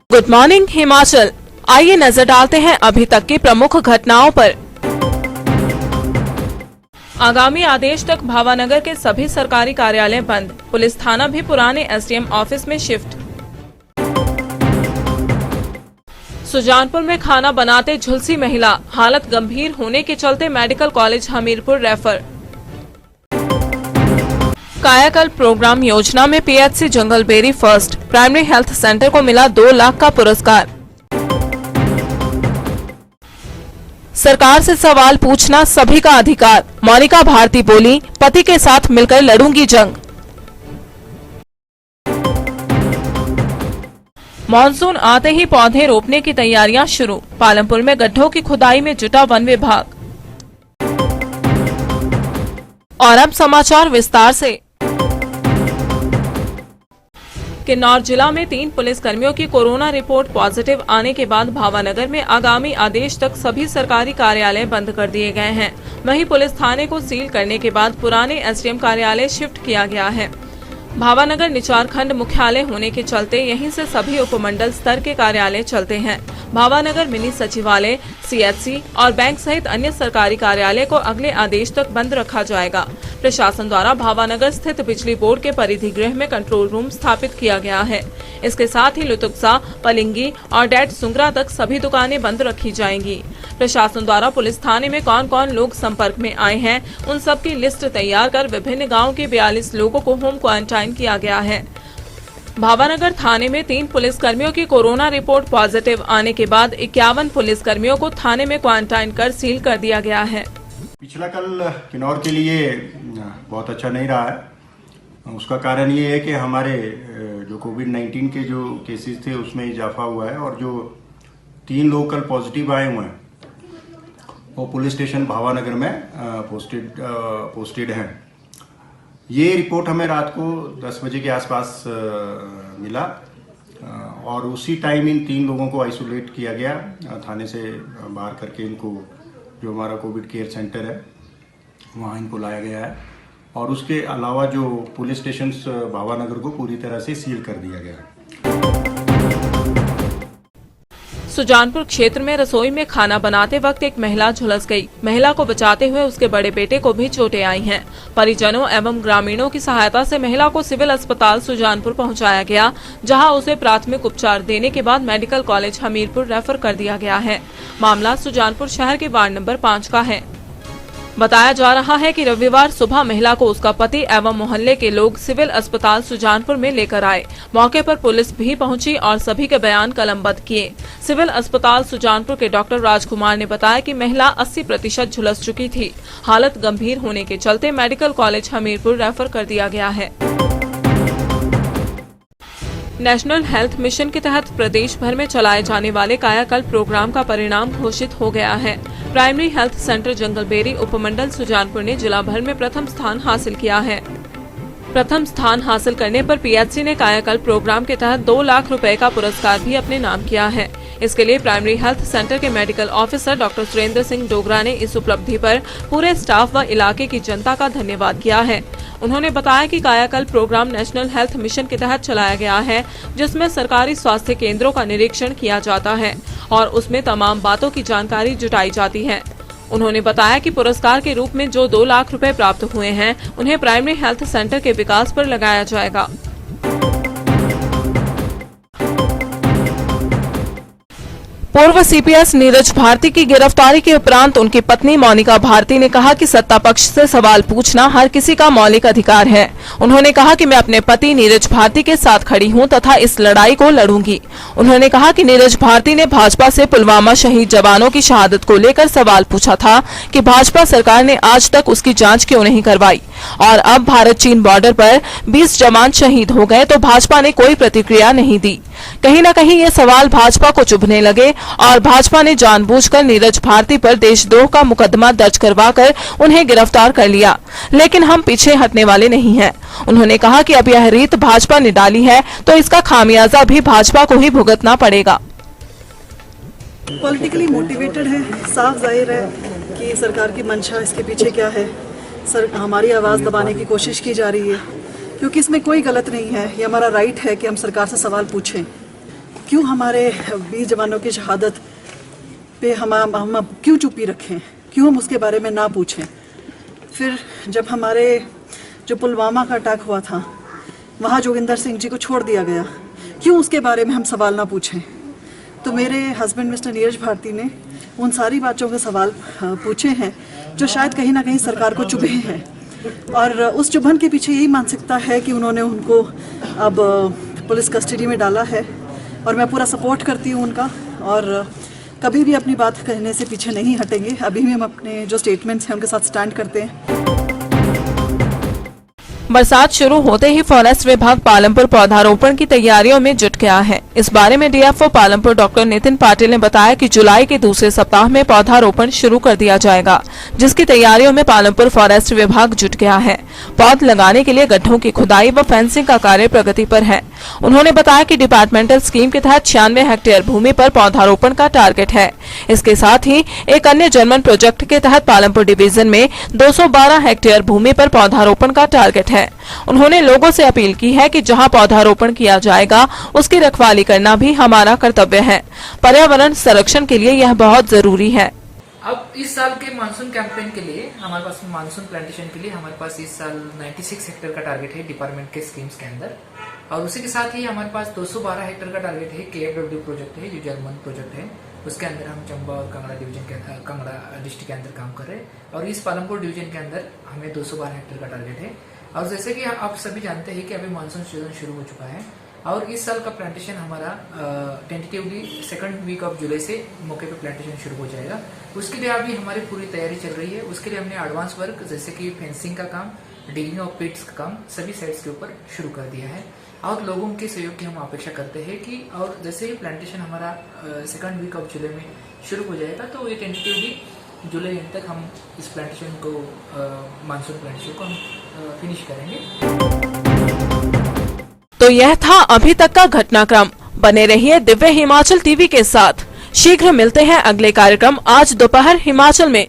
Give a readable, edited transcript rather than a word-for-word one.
Good morning Himachal. आइए नजर डालते हैं अभी तक की प्रमुख घटनाओं पर। आगामी आदेश तक भावानगर के सभी सरकारी कार्यालय बंद, पुलिस थाना भी पुराने एसडीएम ऑफिस में शिफ्ट। सुजानपुर में खाना बनाते झुलसी महिला, हालत गंभीर होने के चलते medical college Hamirpur refer. Kayakalp program योजना में PHC Jangalberi first, primary health centre को मिला 2 लाख का पुरस्कार। सरकार से सवाल पूछना सभी का अधिकार, मोनिका भारती बोली, पति के साथ मिलकर लड़ूंगी जंग। मॉनसून आते ही पौधे रोपने की तैयारियां शुरू, पालमपुर में गड्ढों की खुदाई में जुटा वन विभाग। और अब समाचार विस्तार से। किन्नौर जिला में 3 पुलिस कर्मियों की कोरोना रिपोर्ट पॉजिटिव आने के बाद भावानगर में आगामी आदेश तक सभी सरकारी कार्यालय बंद कर दिए गए हैं। वहीं पुलिस थाने को सील करने के बाद पुराने एसडीएम कार्यालय शिफ्ट किया गया है। भावानगर निचार खंड मुख्यालय होने के चलते यहीं से सभी उपमंडल स्तर के कार्यालय चलते हैं। भावानगर मिनी सचिवालय, सीएचसी और बैंक सहित अन्य सरकारी कार्यालय को अगले आदेश तक बंद रखा जाएगा। प्रशासन द्वारा भावानगर स्थित बिजली बोर्ड के परिधि गृह में कंट्रोल रूम स्थापित किया गया है। इसके साथ ही लुतुक्सा, पलिंगी और डेट सुंगरा तक सभी दुकानें बंद रखी जाएंगी। प्रशासन द्वारा पुलिस थाने में कौन कौन लोग संपर्क में आए हैं, उन सब की लिस्ट तैयार कर विभिन्न गाँव के 42 लोगों को होम क्वारंटाइन किया गया है। भावानगर थाने में 3 पुलिस कर्मियों की कोरोना रिपोर्ट पॉजिटिव आने के बाद 51 पुलिस कर्मियों को थाने में क्वारंटाइन कर सील कर दिया गया है। पिछला कल किन्नौर के लिए बहुत अच्छा नहीं रहा है। उसका कारण ये है कि हमारे जो कोविड-19 के जो केसेस थे उसमें इजाफा हुआ है और जो 3 लोग कल पॉजिटिव आए हुए हैं वो पुलिस स्टेशन भावानगर में पोस्टेड हैं। ये रिपोर्ट हमें रात को 10 बजे के आसपास मिला और उसी टाइम इन 3 लोगों को आइसोलेट किया गया, थाने से बाहर करके इनको जो हमारा कोविड केयर सेंटर है वहाँ इनको लाया गया है। और उसके अलावा जो पुलिस स्टेशन भावानगर को पूरी तरह से सील कर दिया गया है। सुजानपुर क्षेत्र में रसोई में खाना बनाते वक्त एक महिला झुलस गई। महिला को बचाते हुए उसके बड़े बेटे को भी चोटें आई हैं। परिजनों एवं ग्रामीणों की सहायता से महिला को सिविल अस्पताल सुजानपुर पहुंचाया गया, जहां उसे प्राथमिक उपचार देने के बाद मेडिकल कॉलेज हमीरपुर रेफर कर दिया गया है। मामला सुजानपुर शहर के वार्ड नंबर 5 का है। बताया जा रहा है कि रविवार सुबह महिला को उसका पति एवं मोहल्ले के लोग सिविल अस्पताल सुजानपुर में लेकर आए। मौके पर पुलिस भी पहुंची और सभी के बयान कलमबद्ध किए। सिविल अस्पताल सुजानपुर के डॉक्टर राजकुमार ने बताया कि महिला 80% झुलस चुकी थी। हालत गंभीर होने के चलते मेडिकल कॉलेज हमीरपुर रेफर कर दिया गया है। नेशनल हेल्थ मिशन के तहत प्रदेश भर में चलाए जाने वाले कायाकल्प प्रोग्राम का परिणाम घोषित हो गया है। प्राइमरी हेल्थ सेंटर जंगलबेरी उपमंडल सुजानपुर ने जिला भर में प्रथम स्थान हासिल किया है। प्रथम स्थान हासिल करने पर पीएचसी ने कायाकल्प प्रोग्राम के तहत 2 लाख रुपए का पुरस्कार भी अपने नाम किया है। इसके लिए प्राइमरी हेल्थ सेंटर के medical officer doctor Surendra Singh Dogra ने इस उपलब्धि पर पूरे स्टाफ व इलाके की जनता का धन्यवाद किया है। उन्होंने बताया कि कायाकल्प प्रोग्राम नेशनल हेल्थ मिशन के तहत चलाया गया है, जिसमें सरकारी स्वास्थ्य केंद्रों का निरीक्षण किया जाता है और उसमें तमाम बातों की जानकारी जुटाई जाती है। उन्होंने बताया कि पुरस्कार के रूप में जो 2 लाख रुपए प्राप्त हुए हैं, उन्हें प्राइमरी हेल्थ सेंटर के विकास पर लगाया जाएगा। पूर्व सीपीएस नीरज भारती की गिरफ्तारी के उपरांत उनकी पत्नी मोनिका भारती ने कहा कि सत्ता पक्ष से सवाल पूछना हर किसी का मौलिक अधिकार है। उन्होंने कहा कि मैं अपने पति नीरज भारती के साथ खड़ी हूं तथा इस लड़ाई को लड़ूंगी। उन्होंने कहा कि नीरज भारती ने भाजपा से पुलवामा शहीद जवानों की शहादत को लेकर सवाल पूछा था कि भाजपा सरकार ने आज तक उसकी जांच क्यों नहीं करवाई और अब भारत चीन बॉर्डर पर 20 जवान शहीद हो गए तो भाजपा ने कोई प्रतिक्रिया नहीं दी। कहीं न कहीं ये सवाल भाजपा को चुभने लगे और भाजपा ने जानबूझकर नीरज भारती पर देशद्रोह का मुकदमा दर्ज करवाकर उन्हें गिरफ्तार कर लिया, लेकिन हम पीछे हटने वाले नहीं हैं। उन्होंने कहा कि अब यह रीत भाजपा ने डाली है तो इसका खामियाजा भी भाजपा को ही भुगतना पड़ेगा। पॉलिटिकली मोटिवेटेड है, साफ जाहिर है कि सरकार की मंशा इसके पीछे क्या है। हमारी आवाज़ दबाने की कोशिश की जा रही है, क्योंकि इसमें कोई गलत नहीं है। ये हमारा राइट है कि हम सरकार से सवाल पूछें। क्यों हमारे 20 जवानों की शहादत पे हम क्यों चुप्पी रखें, क्यों हम उसके बारे में ना पूछें। फिर जब हमारे जो पुलवामा का अटैक हुआ था वहाँ जोगिंदर सिंह जी को छोड़ दिया गया, क्यों उसके बारे में हम सवाल ना पूछें। तो मेरे हस्बैंड मिस्टर नीरज भारती ने उन सारी बातों के सवाल पूछे हैं जो शायद कहीं ना कहीं सरकार को चुभे हैं, और उस चुभन के पीछे यही मानसिकता है कि उन्होंने उनको अब पुलिस कस्टडी में डाला है। और मैं पूरा सपोर्ट करती हूँ उनका, और कभी भी अपनी बात कहने से पीछे नहीं हटेंगे। अभी भी हम अपने जो स्टेटमेंट्स हैं उनके साथ स्टैंड करते हैं। बरसात शुरू होते ही फॉरेस्ट विभाग पालमपुर पौधारोपण की तैयारियों में जुट गया है। इस बारे में डीएफओ पालमपुर डॉक्टर नितिन पाटिल ने बताया कि जुलाई के दूसरे सप्ताह में पौधारोपण शुरू कर दिया जाएगा, जिसकी तैयारियों में पालमपुर फॉरेस्ट विभाग जुट गया है। पौध लगाने के लिए गड्ढों की खुदाई व फेंसिंग का कार्य प्रगति पर है। उन्होंने बताया कि डिपार्टमेंटल स्कीम के तहत 96 हेक्टेयर भूमि पर पौधारोपण का टारगेट है। इसके साथ ही एक अन्य जर्मन प्रोजेक्ट के तहत पालमपुर डिवीजन में 212 हेक्टेयर भूमि पर पौधारोपण का टारगेट है। उन्होंने लोगों से अपील की है कि जहां पौधारोपण किया जाएगा उसकी रखवाली करना भी हमारा कर्तव्य है। पर्यावरण संरक्षण के लिए यह बहुत जरूरी है। अब इस साल के मानसून कैंपेन के लिए हमारे पास मानसून प्लांटेशन के लिए हमारे पास इस साल 96 हेक्टेयर का टारगेट है डिपार्टमेंट के स्कीम्स के अंदर, और उसी के साथ ही हमारे पास 212 हेक्टेयर का टारगेट है KFW प्रोजेक्ट है, जो जर्मन प्रोजेक्ट है। उसके अंदर हम चंबा और कांगड़ा डिवीजन के कांगड़ा डिस्ट्रिक्ट के अंदर काम कर रहे हैं, और इस पालमपुर डिवीजन के अंदर हमें 212 हेक्टेयर का टारगेट है। और जैसे कि आप सभी जानते हैं कि अभी मानसून सीजन शुरू हो चुका है, और इस साल का प्लांटेशन हमारा tentatively 2nd week of July से मौके पे प्लांटेशन शुरू हो जाएगा। उसके लिए अभी हमारी पूरी तैयारी चल रही है। उसके लिए हमने एडवांस वर्क जैसे कि फेंसिंग का काम, डिगिंग ऑफ पिट्स का काम सभी साइड्स के ऊपर शुरू कर दिया है, और लोगों के सहयोग की हम अपेक्षा करते हैं कि और जैसे ही प्लांटेशन हमारा 2nd वीक ऑफ जुलाई में शुरू हो जाएगा तो ये टेंटेटिवली जुलाई एंड तक हम इस प्लांटेशन को मानसून प्लांटेशन को हम फिनिश करेंगे। तो यह था अभी तक का घटनाक्रम। बने रहिए दिव्य हिमाचल टीवी के साथ। शीघ्र मिलते हैं अगले कार्यक्रम आज दोपहर हिमाचल में।